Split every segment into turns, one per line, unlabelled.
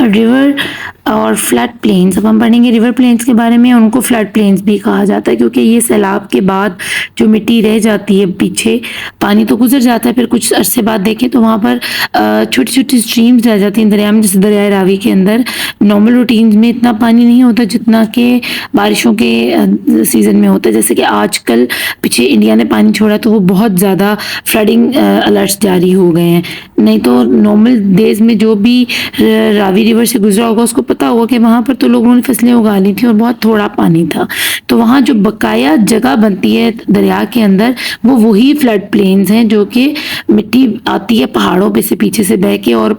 River और flood plains. अब हम पढ़ेंगे रिवर प्लेन्स के बारे में। उनको फ्लड प्लेन्स भी कहा जाता है क्योंकि ये सैलाब के बाद जो मिट्टी रह जाती है पीछे, पानी तो गुजर जाता है, फिर कुछ अरसे बाद देखें तो वहाँ पर छोटी छोटी स्ट्रीम्स रह जाती हैं दरिया में। जैसे दरियाए रावी के अंदर नॉर्मल रूटीन में इतना पानी नहीं होता जितना कि बारिशों के सीज़न में होता है। जैसे कि आजकल पीछे इंडिया ने पानी छोड़ा तो वो बहुत ज़्यादा फ्लडिंग अलर्ट्स जारी हो गए हैं। नहीं तो नॉर्मल डेज में जो भी रावी रिवर से गुजरा होगा उसको पता होगा कि वहाँ पर तो लोगों ने फसलें उगा ली थी और बहुत थोड़ा पानी था। तो वहाँ जो बकाया जगह बनती है दरिया के अंदर वो वही फ्लड प्लेन्स हैं, जो कि मिट्टी आती है पहाड़ों पे से पीछे से बह के, और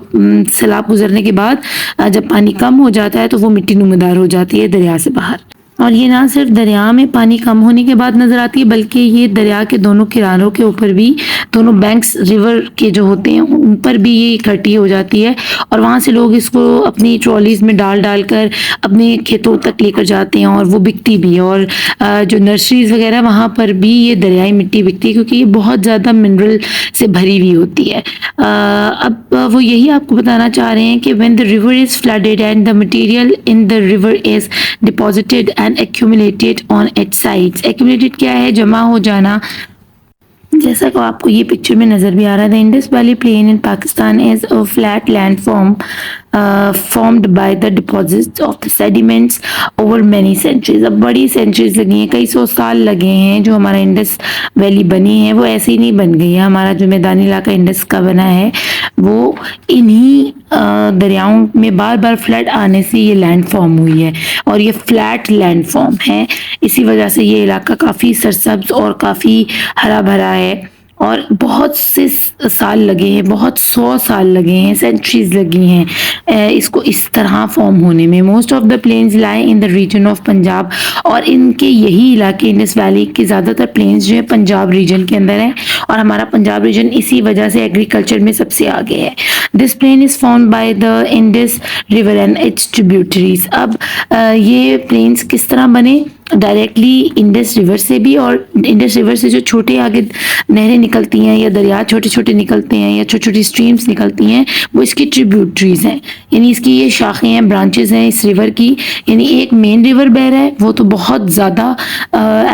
सैलाब गुजरने के बाद जब पानी कम हो जाता है तो वो मिट्टी नुमादार हो जाती है दरिया से बाहर। और ये ना सिर्फ दरिया में पानी कम होने के बाद नज़र आती है, बल्कि ये दरिया के दोनों किनारों के ऊपर भी, दोनों बैंक्स रिवर के जो होते हैं उन पर भी ये इकट्ठी हो जाती है। और वहाँ से लोग इसको अपनी ट्रॉलीज़ में डाल डाल कर अपने खेतों तक लेकर जाते हैं और वो बिकती भी है। और जो नर्सरीज़ वगैरह वहाँ पर भी ये दरियाई मिट्टी बिकती है क्योंकि ये बहुत ज़्यादा मिनरल से भरी हुई होती है। अब वो यही आपको बताना चाह रहे हैं कि when the river is flooded and the material in the river is deposited and accumulated on its sides। accumulated क्या है? जमा हो जाना। जैसा कि आपको ये पिक्चर में नज़र भी आ रहा है, the Indus valley plain in Pakistan is a flat land formed by the deposits of the sediments over many centuries। अब बड़ी सेंचुरीज लगी हैं, कई सौ साल लगे हैं जो हमारा इंडस वैली बनी है वो ऐसे ही नहीं बन गई है। हमारा जो मैदानी इलाका इंडस का बना है वो इन्हीं दरियाओं में बार बार फ्लड आने से ये लैंड फॉर्म हुई है और ये फ्लैट लैंड फॉर्म है। इसी वजह से ये इलाका काफ़ी सरसब्ज और काफ़ी हरा भरा है। और बहुत से साल लगे हैं, बहुत 100 साल लगे हैं, सेंचुरीज लगी हैं इसको इस तरह फॉर्म होने में। Most of the plains lie in the region of Punjab. और इनके यही इलाके, इंडस वैली के ज़्यादातर प्लेन्स जो है पंजाब रीजन के अंदर है और हमारा पंजाब रीजन इसी वजह से एग्रीकल्चर में सबसे आगे है। This plain is formed by the Indus river and its tributaries. अब ये प्लेन्स किस तरह बने? डायरेक्टली इंडस रिवर से भी, और इंडस रिवर से जो छोटे आगे नहरें निकलती हैं या दरिया छोटे छोटे निकलते हैं या छोटी छोटी स्ट्रीम्स निकलती हैं वो इसकी ट्रिब्यूटरीज हैं, यानी इसकी ये शाखें हैं, ब्रांचेस हैं इस रिवर की। यानी एक मेन रिवर बह रहा है वो तो बहुत ज़्यादा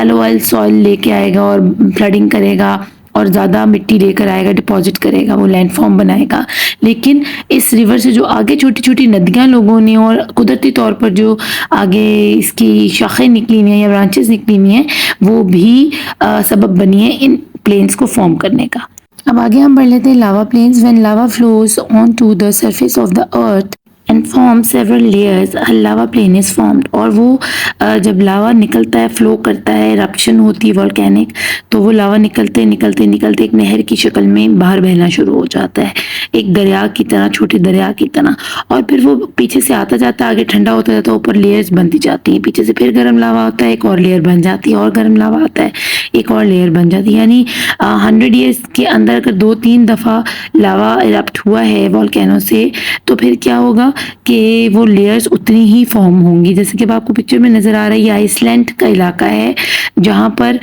एलोअल सॉइल लेके आएगा और फ्लडिंग करेगा और ज़्यादा मिट्टी लेकर आएगा, डिपॉजिट करेगा, वो लैंड फॉर्म बनाएगा। लेकिन इस रिवर से जो आगे छोटी छोटी नदियाँ लोगों ने और कुदरती तौर पर जो आगे इसकी शाखें निकली हुई हैं या ब्रांचेस निकली हुई हैं वो भी सबब बनी है इन प्लेन्स को फॉर्म करने का। अब आगे हम पढ़ लेते हैं lava plains. When lava flows on to the surface of the earth and form several layers lava plain is formed. और वो जब लावा निकलता है, फ्लो करता है, इरप्शन होती है वॉल्केनिक, तो वो लावा निकलते निकलते निकलते एक नहर की शक्ल में बाहर बहना शुरू हो जाता है, एक दरिया की तरह, छोटे दरिया की तरह। और फिर वो पीछे से आता जाता, आगे ठंडा होता जाता, ऊपर लेयर्स बनती जाती हैं। पीछे से फिर गर्म लावा होता है, एक और लेयर बन जाती है, और गर्म लावा आता है, एक और लेयर बन जाती है। यानी 100 ईयर्स के अंदर अगर 2-3 दफ़ा लावा इरप्ट हुआ है वॉल्केनो से तो फिर क्या होगा कि वो लेयर्स उतनी ही फॉर्म होंगी। जैसे कि अब आपको पिक्चर में नज़र आ रहा है ये आइसलैंड का इलाका है जहाँ पर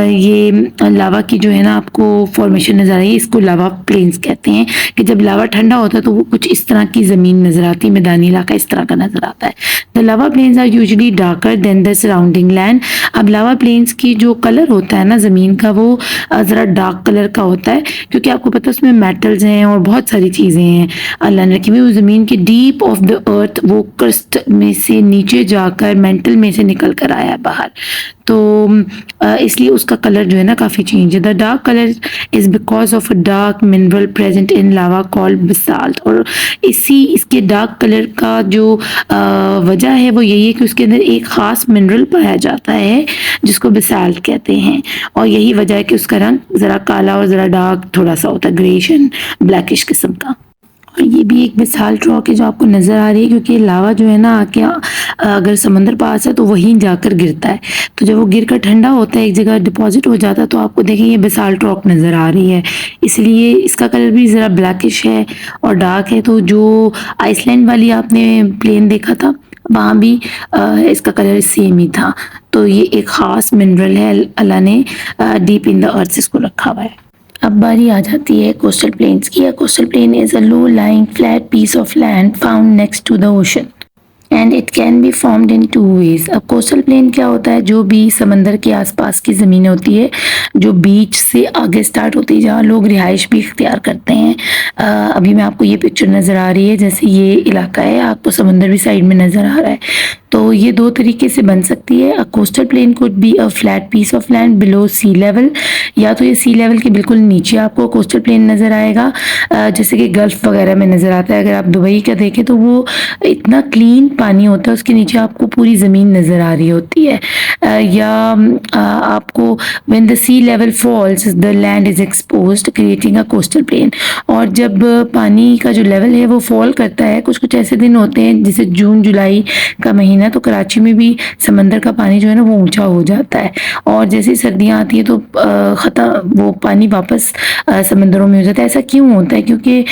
ये लावा की जो है ना आपको फॉर्मेशन नज़र आ रही है, इसको लावा प्लेन्स कहते हैं। कि जब लावा ठंडा होता है तो वो कुछ इस तरह की ज़मीन नज़र आती है, मैदानी इलाका इस तरह का नज़र आता है। The lava plains are usually darker than the surrounding land. अब लावा प्लेन्स की जो कलर होता है ना ज़मीन का वो ज़रा डार्क कलर का होता है क्योंकि आपको पता है उसमें मेटल्स हैं और बहुत सारी चीज़ें हैं अल्लाह ने रखी हुई। वो ज़मीन के डीप ऑफ द अर्थ वो क्रस्ट में से नीचे जाकर मेंटल में से निकल कर आया बाहर, तो इसलिए उसका कलर जो है ना काफ़ी चेंज है। The dark colour is because of a dark mineral present in lava called basalt. और इसके डार्क कलर का जो वजह है वो यही है कि उसके अंदर एक ख़ास मिनरल पाया जाता है जिसको बसाल्ट कहते हैं, और यही वजह है कि उसका रंग ज़रा काला और ज़रा डार्क थोड़ा सा होता है, ग्रेश एंड ब्लैकिश किस्म का। और ये भी एक बेसाल्ट रॉक है जो आपको नज़र आ रही है क्योंकि लावा जो है ना आके अगर समंदर पास है तो वहीं जाकर गिरता है, तो जब वो गिर कर ठंडा होता है एक जगह डिपॉजिट हो जाता है तो आपको देखें ये बेसाल्ट रॉक नज़र आ रही है, इसलिए इसका कलर भी ज़रा ब्लैकिश है और डार्क है। तो जो आइसलैंड वाली आपने प्लेन देखा था वहाँ भी इसका कलर सेम ही था। तो ये एक ख़ास मिनरल है, अल्लाह ने डीप इन द अर्थ इसको रखा हुआ है। अब बारी आ जाती है कोस्टल प्लेन्स की। Coastal plain is a low lying flat piece of land found next to the ocean and it can be formed in two ways. अब कोस्टल प्लेन क्या होता है, जो भी समंदर के आसपास की ज़मीनें होती है, जो बीच से आगे स्टार्ट होती है, जहाँ लोग रिहाइश भी इख्तियार करते हैं। अभी मैं आपको ये पिक्चर नज़र आ रही है, जैसे ये इलाका है, आपको समंदर भी साइड में नज़र आ रहा है। तो ये दो तरीके से बन सकती है। A coastal plain could be a flat piece of land below sea level, या तो ये सी लेवल के बिल्कुल नीचे आपको कोस्टल प्लेन नज़र आएगा, जैसे कि गल्फ वगैरह में नज़र आता है। अगर आप दुबई का देखें तो वो इतना क्लीन पानी होता है, उसके नीचे आपको पूरी ज़मीन नज़र आ रही होती है। या आपको when the sea level falls the land is exposed creating a coastal plain. और जब पानी का जो लेवल है वो फॉल करता है, कुछ कुछ ऐसे दिन होते हैं जैसे जून जुलाई का महीना, तो कराची में भी समंदर का पानी जो है ना वो ऊंचा हो जाता है, और जैसे सर्दियाँ आती हैं तो वो पानी वापस समंदरों में हो जाता है। ऐसा क्यों होता है? क्योंकि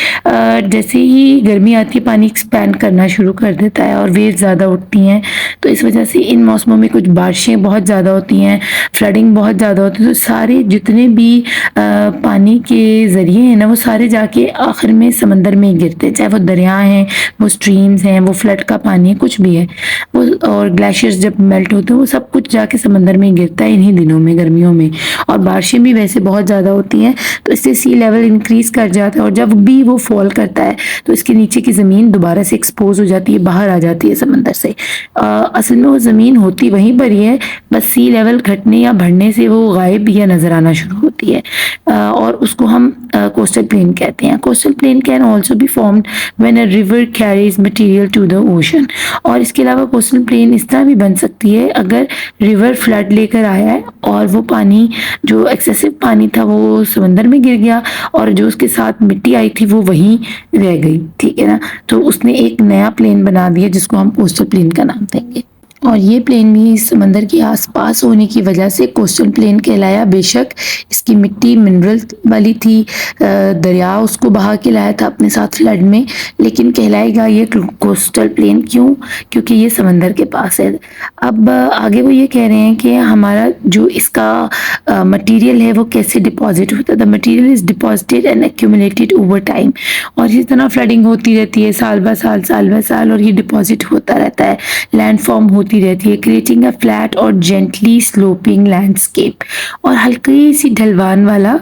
जैसे ही गर्मी आती है पानी एक्सपैंड करना शुरू कर देता है और वेव ज़्यादा उठती हैं, तो इस वजह से इन मौसमों में कुछ बारिशें बहुत ज़्यादा होती हैं, फ्लडिंग बहुत ज़्यादा होती है, तो सारे जितने भी पानी के ज़रिए हैं ना वो सारे जाके आखिर में समंदर में ही गिरते हैं, चाहे वो दरिया हैं, वो स्ट्रीम्स हैं, वो फ्लड का पानी है, कुछ भी है वो, और ग्लेशियर्स जब मेल्ट होते हैं वो सब कुछ जाके समंदर में ही गिरता है इन्हीं दिनों में, गर्मियों में। और बारिशें भी वैसे बहुत ज़्यादा होती हैं, तो इससे सी लेवल इंक्रीज कर जाता है, और जब भी वो फॉल करता है तो इसके नीचे की ज़मीन दोबारा से एक्सपोज हो जाती है, बाहर आ जाती है समंदर से। असल में वो ज़मीन होती वहीं पर ही है, बस सी लेवल घटने या बढ़ने से वो गायब या नज़र आना शुरू होती है, और उसको हम कोस्टल प्लेन कहते हैं। Coastal plain can also be formed when a river carries material to the ocean. और इसके अलावा कोस्टल प्लेन इस तरह भी बन सकती है अगर रिवर फ्लड लेकर आया है और वो पानी, जो एक्सेसिव पानी था वो समंदर में गिर गया, और जो उसके साथ मिट्टी आई थी वो वहीं रह गई, ठीक है ना, तो उसने एक नया प्लेन बना दिया जिसको हम कोस्टल प्लेन का नाम देंगे। और ये प्लेन भी समंदर के आसपास होने की वजह से कोस्टल प्लेन कहलाया। बेशक इसकी मिट्टी मिनरल वाली थी, दरिया उसको बहा के लाया था अपने साथ फ्लड में, लेकिन कहलाएगा ये कोस्टल प्लेन क्यों? क्योंकि ये समंदर के पास है। अब आगे वो ये कह रहे हैं कि हमारा जो इसका मटेरियल है वो कैसे डिपॉजिट होता है। The material is deposited and accumulated over time. और इस तरह फ्लडिंग होती रहती है साल ब साल, साल ब साल, और ये डिपॉजिट होता रहता है, लैंड फॉर्म होती रहती है, क्रिएटिंग अ फ्लैट और जेंटली स्लोपिंग लैंडस्केप। और हल्की सी ढलवान वाला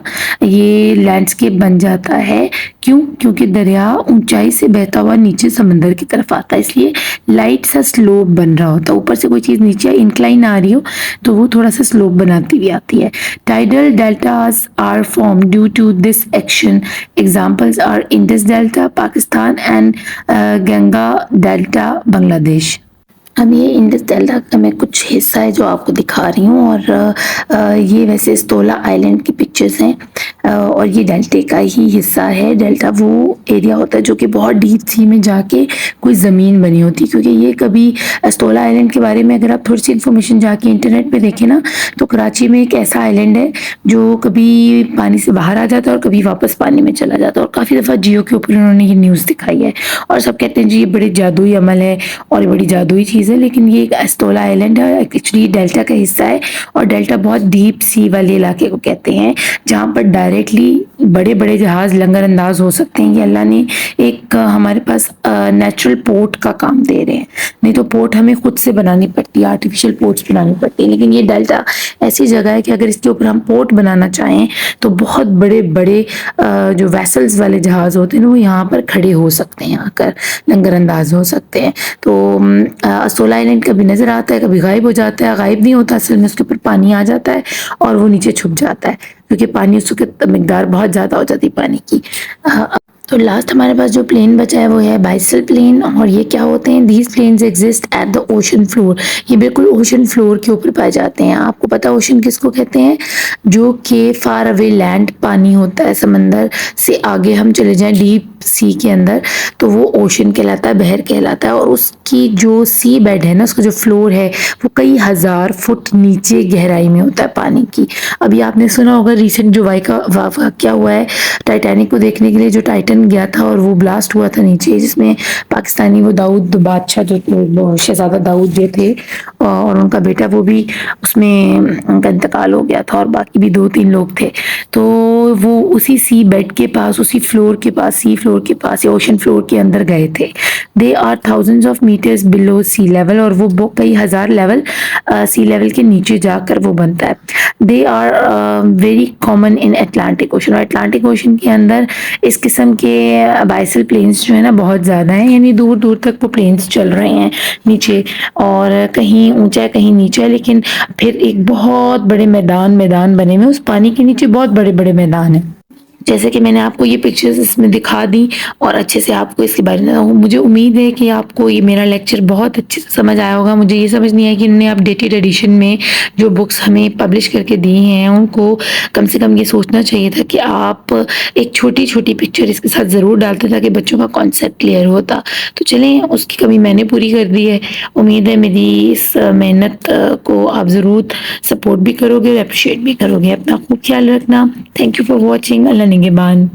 ये लैंडस्केप बन जाता है। क्यों? क्योंकि दरिया ऊंचाई से बहता हुआ नीचे समंदर की तरफ आता है, इसलिए लाइट सा स्लोप बन रहा होता है। ऊपर से कोई चीज़ नीचे इंक्लाइन आ रही हो तो वो थोड़ा सा स्लोप बनाती हुई आती है। Tidal deltas are form due to this action. Examples are Indus delta Pakistan and Ganga delta Bangladesh. अब ये इंडस डेल्टा का मैं कुछ हिस्सा है जो आपको दिखा रही हूँ, और ये वैसे स्तोला आइलैंड की पिक्चर्स हैं, और ये डेल्टा का ही हिस्सा है। डेल्टा वो एरिया होता है जो कि बहुत डीप सी में जाके कोई ज़मीन बनी होती है, क्योंकि ये कभी स्तोला आइलैंड के बारे में अगर आप थोड़ी सी इन्फॉर्मेशन जाके इंटरनेट पे देखें ना, तो कराची में एक ऐसा आइलैंड है जो कभी पानी से बाहर आ जाता है और कभी वापस पानी में चला जाता है, और काफ़ी दफ़ा जियो के ऊपर उन्होंने ये न्यूज़ दिखाई है, और सब कहते हैं जी ये बड़े जादुई अमल है और ये बड़ी जादुई चीज़ है, लेकिन ये एक स्तोला आइलैंड है, एक्चुअली डेल्टा का हिस्सा है। और डेल्टा बहुत डीप सी वाले इलाके को कहते हैं जहाँ पर डायरेक्टली बड़े बड़े जहाज़ लंगर अंदाज हो सकते हैं। ये अल्लाह ने एक हमारे पास नेचुरल पोर्ट का काम दे रहे हैं, नहीं तो पोर्ट हमें खुद से बनानी पड़ती है, आर्टिफिशियल पोर्ट्स बनानी पड़ती है, लेकिन ये डेल्टा ऐसी जगह है कि अगर इसके ऊपर हम पोर्ट बनाना चाहें तो बहुत बड़े बड़े जो वेसल्स वाले जहाज़ होते हैं ना वो यहाँ पर खड़े हो सकते हैं, आकर लंगर अंदाज हो सकते हैं। तो स्तोला आइलैंड कभी नज़र आता है, कभी गायब हो जाता है। गायब नहीं होता, असल में उसके ऊपर पानी आ जाता है और वो नीचे छुप जाता है, क्योंकि पानी उसकी मिकदार बहुत ज़्यादा हो जाती है पानी की। तो लास्ट हमारे पास जो प्लेन बचा है वो है बाइसल प्लेन। और ये क्या होते हैं? These plains exist at the ocean floor. ये बिल्कुल ओशन फ्लोर के ऊपर पाए जाते हैं। आपको पता है ओशन किसको कहते हैं? जो कि फार अवे लैंड पानी होता है, समंदर से आगे हम चले जाएं डीप सी के अंदर, तो वो ओशन कहलाता है, बहर कहलाता है। और उसकी जो सी बेड है ना, उसका जो फ्लोर है वो कई हज़ार फुट नीचे गहराई में होता है पानी की। अभी आपने सुना होगा रिसेंट जो वाक़या हुआ है टाइटैनिक को देखने के लिए, जो टाइटन गया था और वो ब्लास्ट हुआ था नीचे, जिसमें पाकिस्तानी वो दाऊद बादशाह जो शहज़ादा दाऊद जो थे और उनका बेटा, वो भी उसमें उनका इंतकाल हो गया था और बाकी भी 2-3 लोग थे। तो वो उसी सी बेड के पास, उसी फ्लोर के पास, सी फ्लोर के पास या ओशन फ्लोर के अंदर गए थे। They are thousands of metres below sea level, और वो कई हज़ार लेवल सी लेवल के नीचे जाकर वो बनता है। They are very common in Atlantic ocean, और अटलांटिक ओशन के अंदर इस किस्म के बाइसल प्लेन्स जो है ना बहुत ज़्यादा हैं, यानी दूर दूर तक वो प्लेन्स चल रहे हैं नीचे, और कहीं ऊंचा है कहीं नीचा है, लेकिन फिर एक बहुत बड़े मैदान मैदान बने हुए, उस पानी के नीचे बहुत बड़े बड़े मैदान हैं। जैसे कि मैंने आपको ये पिक्चर्स इसमें दिखा दी और अच्छे से आपको इसके बारे में, मुझे उम्मीद है कि आपको ये मेरा लेक्चर बहुत अच्छे से समझ आया होगा। मुझे ये समझ नहीं आया कि इन्होंने अपडेटेड एडिशन में जो बुक्स हमें पब्लिश करके दी हैं, उनको कम से कम ये सोचना चाहिए था कि आप एक छोटी-छोटी पिक्चर इसके साथ ज़रूर डालते ताकि बच्चों का कॉन्सेप्ट क्लियर होता। तो चलें, उसकी कमी मैंने पूरी कर दी है। उम्मीद है मेरी इस मेहनत को आप ज़रूर सपोर्ट भी करोगे और एप्रिशिएट भी करोगे। अपना खूब ख्याल रखना। Thank you for watching. अल्लाह निगहबान।